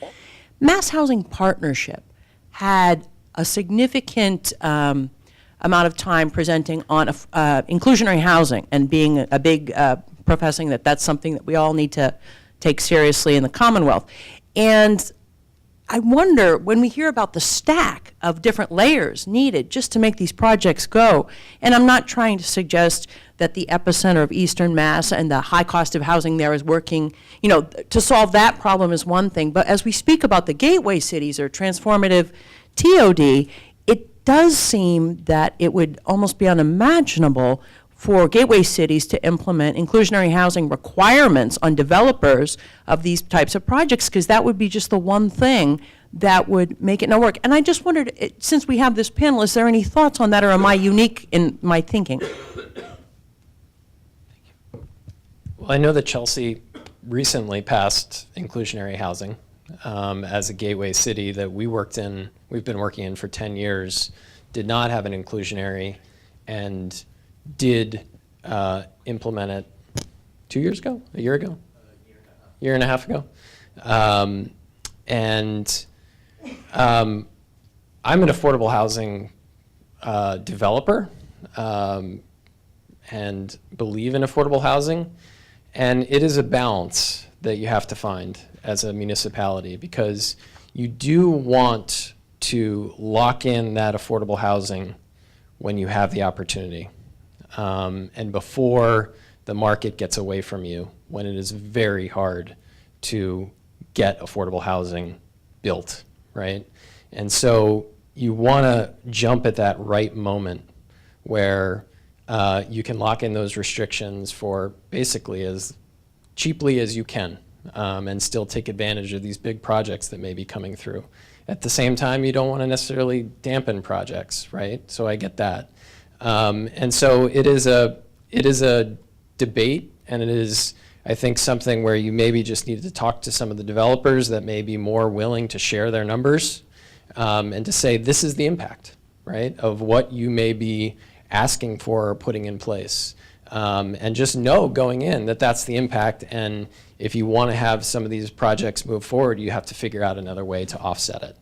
Mass Housing Partnership had a significant amount of time presenting on inclusionary housing and being a big professing that that's something that we all need to take seriously in the Commonwealth. And I wonder, when we hear about the stack of different layers needed just to make these projects go, and I'm not trying to suggest that the epicenter of Eastern Mass and the high cost of housing there is working, to solve that problem is one thing, but as we speak about the gateway cities or transformative TOD, it does seem that it would almost be unimaginable for gateway cities to implement inclusionary housing requirements on developers of these types of projects, because that would be just the one thing that would make it not work. And I just wondered, since we have this panel, is there any thoughts on that, or am I unique in my thinking? Well, I know that Chelsea recently passed inclusionary housing as a gateway city that we've been working in for 10 years, did not have an inclusionary, and did implement it 2 years ago, a year ago, year and a half ago. I'm an affordable housing developer and believe in affordable housing. And it is a balance that you have to find as a municipality, because you do want to lock in that affordable housing when you have the opportunity. And before the market gets away from you, when it is very hard to get affordable housing built, right? And so you want to jump at that right moment where you can lock in those restrictions for basically as cheaply as you can, and still take advantage of these big projects that may be coming through. At the same time, you don't want to necessarily dampen projects, right? So I get that. And so it is a debate, and it is, I think, something where you maybe just need to talk to some of the developers that may be more willing to share their numbers, and to say, this is the impact, right, of what you may be asking for or putting in place. And just know going in that that's the impact, and if you want to have some of these projects move forward, you have to figure out another way to offset it.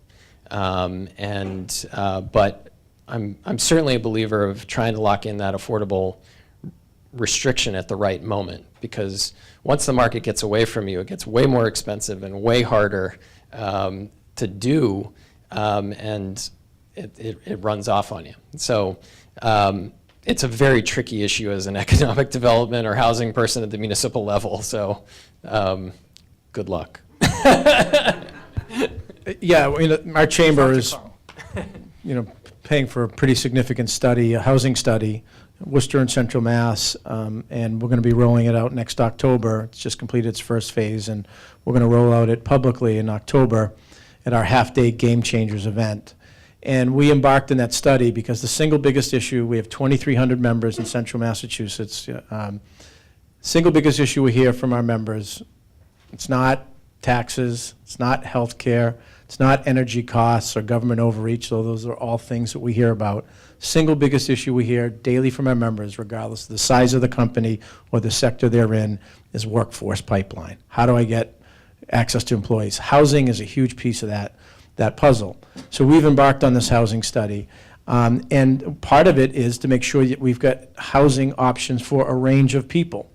But I'm certainly a believer of trying to lock in that affordable restriction at the right moment, because once the market gets away from you, it gets way more expensive and way harder to do, and it runs off on you. So it's a very tricky issue as an economic development or housing person at the municipal level. So good luck. Yeah, our chamber is, paying for a pretty significant study, a housing study, Worcester and Central Mass, and we're going to be rolling it out next October. It's just completed its first phase, and we're going to roll out it publicly in October at our half-day Game Changers event. And we embarked in that study because the single biggest issue, we have 2,300 members in central Massachusetts. Single biggest issue we hear from our members, it's not taxes, it's not health care, it's not energy costs or government overreach, though those are all things that we hear about. Single biggest issue we hear daily from our members, regardless of the size of the company or the sector they're in, is workforce pipeline. How do I get access to employees? Housing is a huge piece of that puzzle. So we've embarked on this housing study, and part of it is to make sure that we've got housing options for a range of people.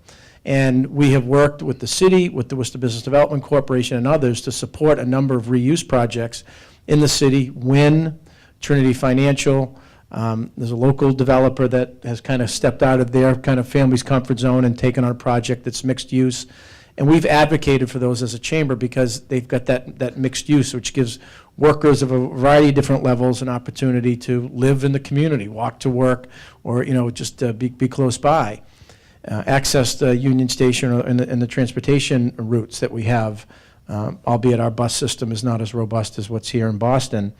And we have worked with the city, with the Worcester Business Development Corporation and others to support a number of reuse projects in the city. Wynn, Trinity Financial, there's a local developer that has kind of stepped out of their kind of family's comfort zone and taken on a project that's mixed use. And we've advocated for those as a chamber because they've got that mixed use, which gives workers of a variety of different levels an opportunity to live in the community, walk to work, or just be close by. access the Union Station and the transportation routes that we have, albeit our bus system is not as robust as what's here in Boston.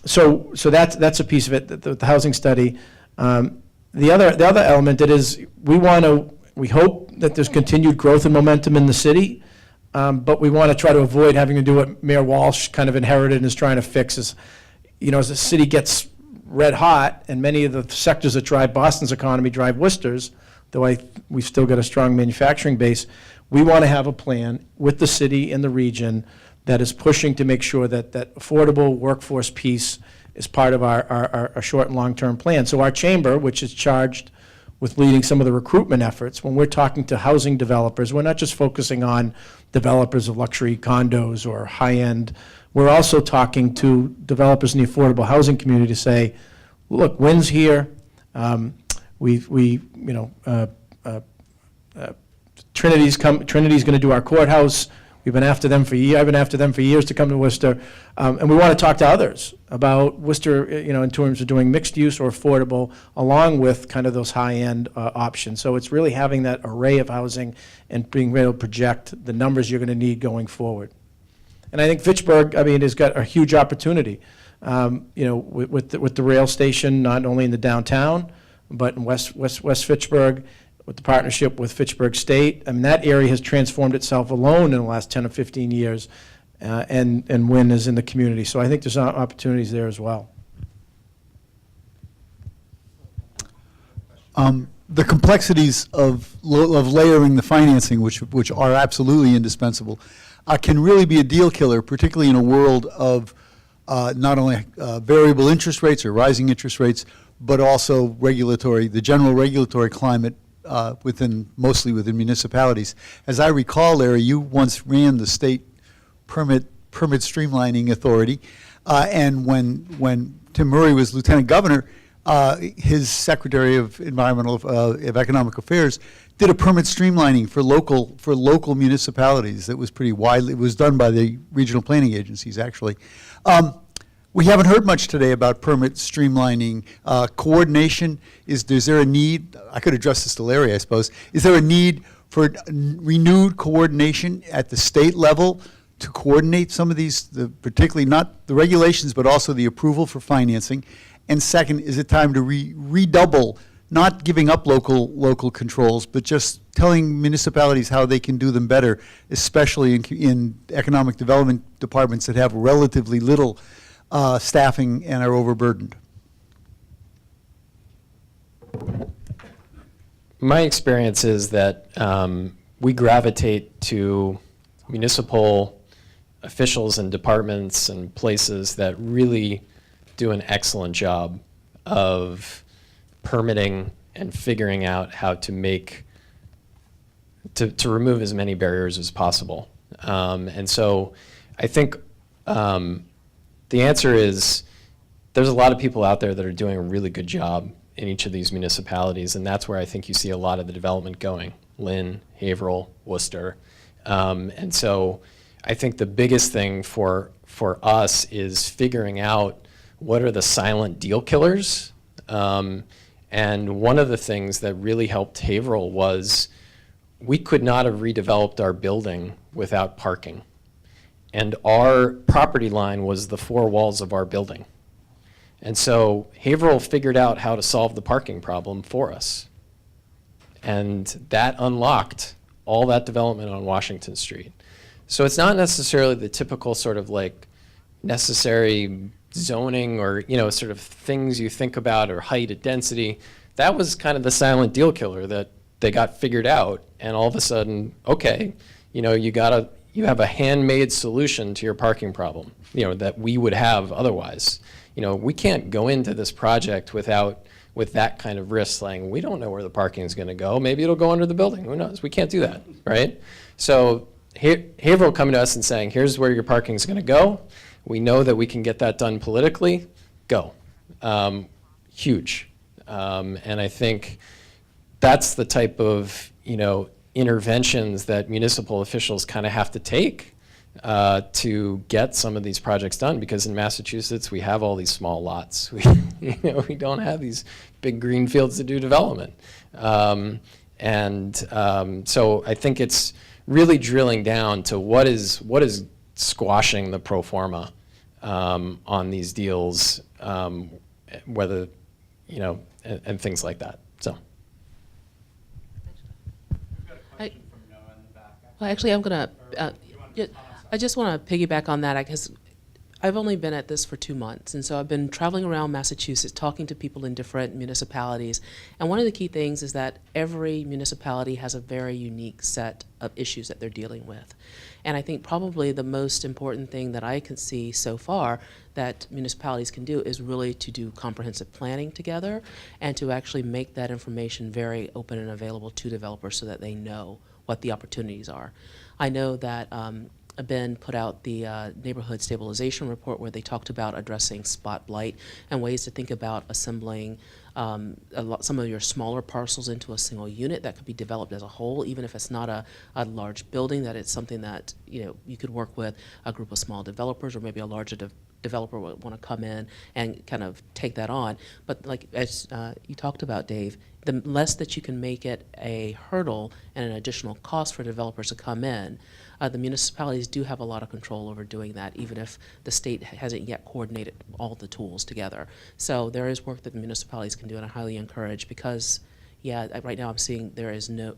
So that's a piece of it, the housing study. The other element that is, we hope that there's continued growth and momentum in the city, but we want to try to avoid having to do what Mayor Walsh kind of inherited and is trying to fix is, as the city gets red hot, and many of the sectors that drive Boston's economy drive Worcester's, though we've still got a strong manufacturing base, we want to have a plan with the city and the region that is pushing to make sure that that affordable workforce piece is part of our short and long-term plan. So our chamber, which is charged with leading some of the recruitment efforts, when we're talking to housing developers, we're not just focusing on developers of luxury condos or high-end. We're also talking to developers in the affordable housing community to say, look, Wynn's here. Trinity's going to do our courthouse. We've been after them for years. I've been after them for years to come to Worcester, and we want to talk to others about Worcester, in terms of doing mixed use or affordable, along with kind of those high-end options. So it's really having that array of housing and being able to project the numbers you're going to need going forward. And I think Fitchburg, has got a huge opportunity, with the rail station, not only in the downtown, but in West Fitchburg, with the partnership with Fitchburg State. That area has transformed itself alone in the last 10 or 15 years, and Wynn is in the community. So I think there's opportunities there as well. The complexities of layering the financing, which are absolutely indispensable, can really be a deal killer, particularly in a world of not only variable interest rates or rising interest rates, but also the general regulatory climate mostly within municipalities. As I recall, Larry, you once ran the state permit streamlining authority, and when Tim Murray was lieutenant governor, his secretary of of economic affairs did a permit streamlining for local municipalities that was pretty widely. It was done by the regional planning agencies, actually. We haven't heard much today about permit streamlining. Coordination, is there a need? I could address this to Larry, I suppose. Is there a need for renewed coordination at the state level to coordinate some of these, particularly not the regulations, but also the approval for financing? And second, is it time to redouble, not giving up local controls, but just telling municipalities how they can do them better, especially in economic development departments that have relatively little staffing and are overburdened? My experience is that we gravitate to municipal officials and departments and places that really do an excellent job of permitting and figuring out how to remove as many barriers as possible. And so I think the answer is there's a lot of people out there that are doing a really good job in each of these municipalities, and that's where I think you see a lot of the development going. Lynn, Haverhill, Worcester. And so I think the biggest thing for us is figuring out what are the silent deal killers. And one of the things that really helped Haverhill was we could not have redeveloped our building without parking. And our property line was the four walls of our building. And so Haverhill figured out how to solve the parking problem for us. And that unlocked all that development on Washington Street. So it's not necessarily the typical sort of like necessary zoning or, sort of things you think about or height and density. That was kind of the silent deal killer that they got figured out. And all of a sudden, okay, you have a handmade solution to your parking problem, that we would have otherwise. We can't go into this project with that kind of risk saying, we don't know where the parking is going to go. Maybe it'll go under the building. Who knows? We can't do that, right? So Haverhill coming to us and saying, here's where your parking is going to go. We know that we can get that done politically. Go. Huge. And I think that's the type of, interventions that municipal officials kind of have to take to get some of these projects done, because in Massachusetts we have all these small lots. We don't have these big green fields to do development. So I think it's really drilling down to what is squashing the pro forma on these deals, whether, and things like that. So. Well, actually, I'm going to, I just want to piggyback on that because I've only been at this for 2 months, and so I've been traveling around Massachusetts talking to people in different municipalities. And one of the key things is that every municipality has a very unique set of issues that they're dealing with. And I think probably the most important thing that I can see so far that municipalities can do is really to do comprehensive planning together and to actually make that information very open and available to developers so that they know what the opportunities are. I know that Ben put out the neighborhood stabilization report where they talked about addressing spot blight and ways to think about assembling some of your smaller parcels into a single unit that could be developed as a whole, even if it's not a large building, that it's something that you could work with a group of small developers or maybe a larger developer would want to come in and kind of take that on. But like as you talked about, Dave, the less that you can make it a hurdle and an additional cost for developers to come in, the municipalities do have a lot of control over doing that, even if the state hasn't yet coordinated all the tools together. So there is work that the municipalities can do, and I highly encourage, because right now I'm seeing there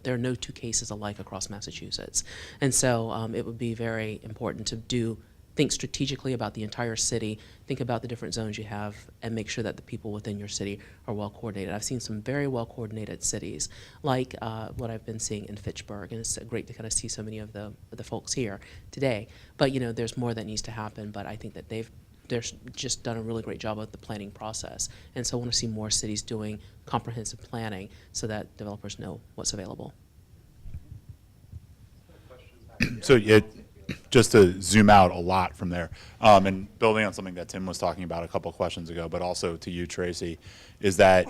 are no two cases alike across Massachusetts. And so it would be very important to think strategically about the entire city, think about the different zones you have, and make sure that the people within your city are well coordinated. I've seen some very well coordinated cities, like what I've been seeing in Fitchburg, and it's great to kind of see so many of the folks here today. But there's more that needs to happen, but I think that they're just done a really great job of the planning process. And so I want to see more cities doing comprehensive planning so that developers know what's available. So just to zoom out a lot from there, and building on something that Tim was talking about a couple of questions ago, but also to you, Tracy, is that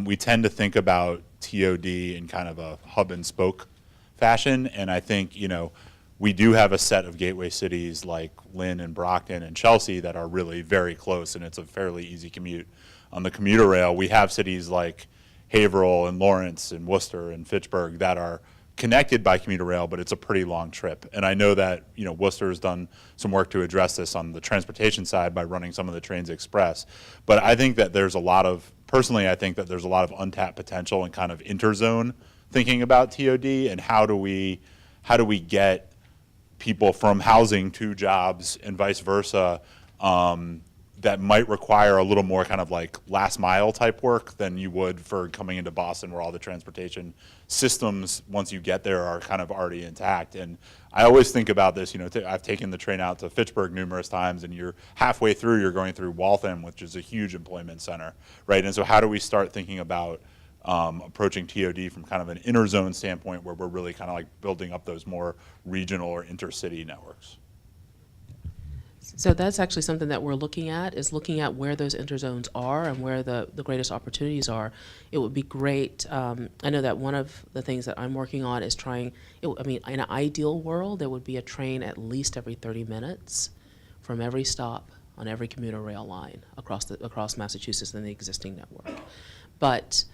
we tend to think about TOD in kind of a hub and spoke fashion, and I think, we do have a set of gateway cities like Lynn and Brockton and Chelsea that are really very close, and it's a fairly easy commute. On the commuter rail, we have cities like Haverhill and Lawrence and Worcester and Fitchburg that are connected by commuter rail, but it's a pretty long trip. And I know that Worcester has done some work to address this on the transportation side by running some of the trains express. But I think that personally, I think that there's a lot of untapped potential in kind of interzone thinking about TOD, and how do we get people from housing to jobs and vice versa, that might require a little more kind of like last mile type work than you would for coming into Boston, where all the transportation systems, once you get there, are kind of already intact. And I always think about this, I've taken the train out to Fitchburg numerous times, and you're halfway through, you're going through Waltham, which is a huge employment center, right? And so how do we start thinking about approaching TOD from kind of an interzone standpoint, where we're really kind of like building up those more regional or intercity networks? So that's actually something that we're looking at where those interzones are and where the greatest opportunities are. It would be great. I know that one of the things that I'm working on is in an ideal world, there would be a train at least every 30 minutes from every stop on every commuter rail line across Massachusetts and the existing network. But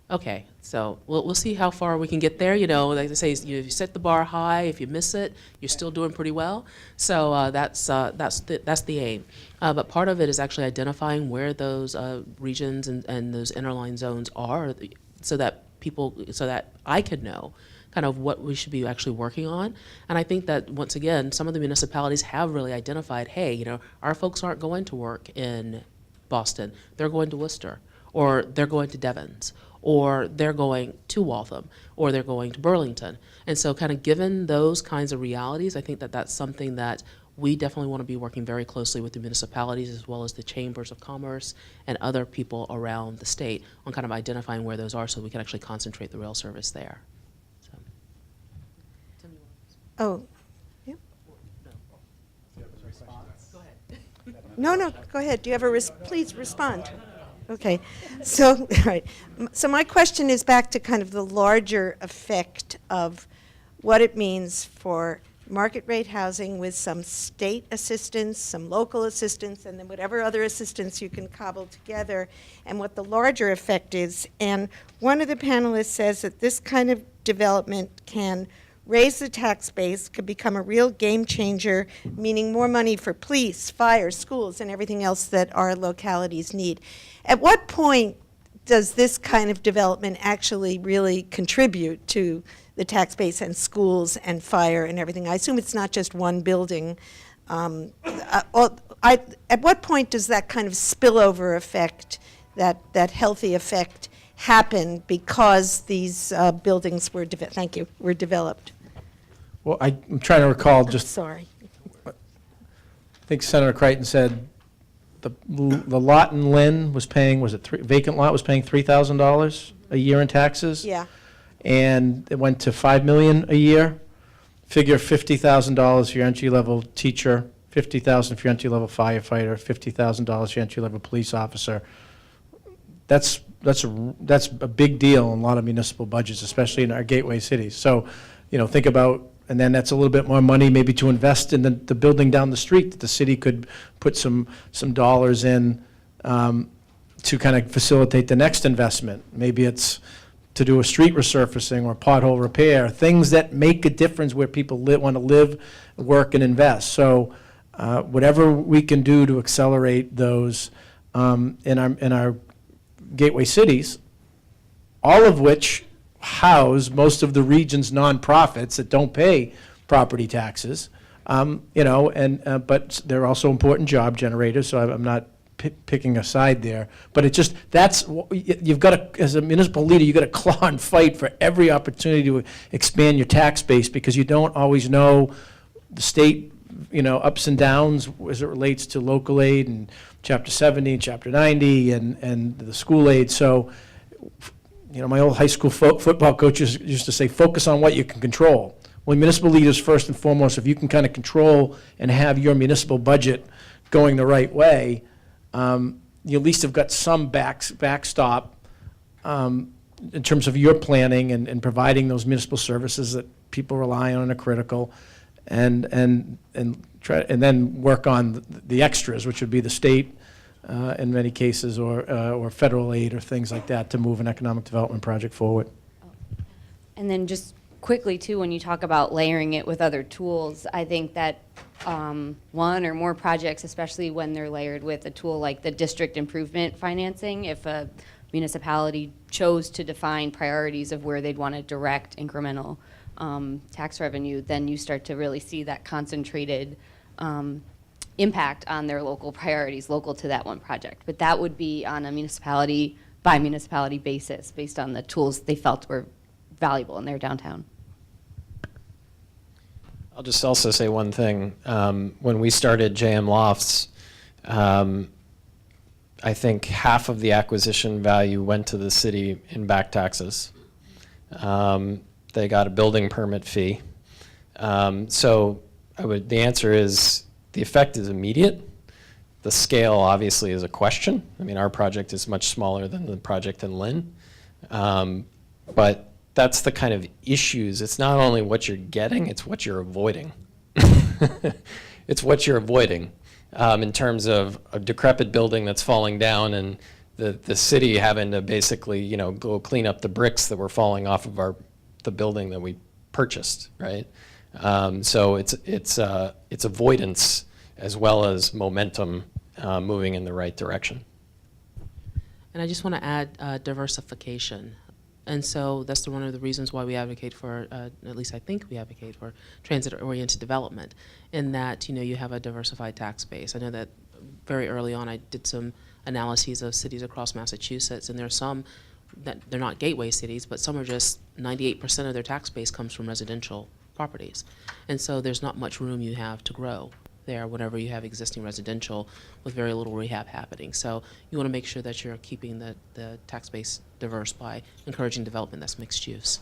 okay, so we'll see how far we can get there. Like they say, you set the bar high. If you miss it, you're still doing pretty well. So that's the aim. But part of it is actually identifying where those regions and those interline zones are, so that I could know kind of what we should be actually working on. And I think that once again, some of the municipalities have really identified, hey, our folks aren't going to work in Boston. They're going to Worcester, or they're going to Devon's, or they're going to Waltham, or they're going to Burlington. And so kind of given those kinds of realities, I think that that's something that we definitely want to be working very closely with the municipalities, as well as the chambers of commerce and other people around the state, on kind of identifying where those are so we can actually concentrate the rail service there. So. Oh, yeah. No, go ahead. Do you have please respond. Okay, so, all right. So my question is back to kind of the larger effect of what it means for market rate housing with some state assistance, some local assistance, and then whatever other assistance you can cobble together, and what the larger effect is. And one of the panelists says that this kind of development can raise the tax base, could become a real game changer, meaning more money for police, fire, schools, and everything else that our localities need. At what point does this kind of development actually really contribute to the tax base and schools and fire and everything? I assume it's not just one building. At what point does that kind of spillover effect, that healthy effect, happen because these buildings were developed? Well, I'm trying to recall just, Sorry. I think Senator Crichton said the lot in Lynn was paying, vacant lot was paying $3,000 a year in taxes? Yeah. And it went to $5 million a year. Figure $50,000 for your entry-level teacher, $50,000 for your entry-level firefighter, $50,000 for your entry-level police officer. That's a big deal in a lot of municipal budgets, especially in our gateway cities. So, think about, and then that's a little bit more money maybe to invest in the building down the street that the city could put some dollars in to kind of facilitate the next investment. Maybe it's to do a street resurfacing or pothole repair, things that make a difference where people want to live, work, and invest. So whatever we can do to accelerate those in our gateway cities, all of which house most of the region's nonprofits that don't pay property taxes, but they're also important job generators, so I'm not picking a side there. But you've got to, as a municipal leader, you've got to claw and fight for every opportunity to expand your tax base, because you don't always know the state, ups and downs as it relates to local aid and Chapter 70 and Chapter 90 and the school aid. So, my old high school football coaches used to say, focus on what you can control. Well, municipal leaders, first and foremost, if you can kind of control and have your municipal budget going the right way, you at least have got some backstop in terms of your planning and providing those municipal services that people rely on and are critical, and then work on the extras, which would be the state in many cases, or federal aid or things like that, to move an economic development project forward. And then just quickly too, when you talk about layering it with other tools, I think that one or more projects, especially when they're layered with a tool like the district improvement financing, if a municipality chose to define priorities of where they'd want to direct incremental tax revenue, then you start to really see that concentrated impact on their local priorities, local to that one project. But that would be on a municipality by municipality basis, based on the tools they felt were valuable in their downtown. I'll just also say one thing. When we started JM Lofts, I think half of the acquisition value went to the city in back taxes. They got a building permit fee. So the answer is the effect is immediate. The scale obviously is a question. I mean, our project is much smaller than the project in Lynn. But that's the kind of issues. It's not only what you're getting, it's what you're avoiding. It's what you're avoiding in terms of a decrepit building that's falling down and the city having to basically, go clean up the bricks that were falling off of the building that we purchased, right? So it's avoidance as well as momentum moving in the right direction. And I just want to add diversification. And so that's one of the reasons why we advocate for, at least I think we advocate for, transit-oriented development, in that, you have a diversified tax base. I know that very early on I did some analyses of cities across Massachusetts, and there are some that they're not gateway cities, but some are just 98% of their tax base comes from residential properties. And so there's not much room you have to grow there whenever you have existing residential with very little rehab happening. So you want to make sure that you're keeping the tax base diverse by encouraging development that's mixed use.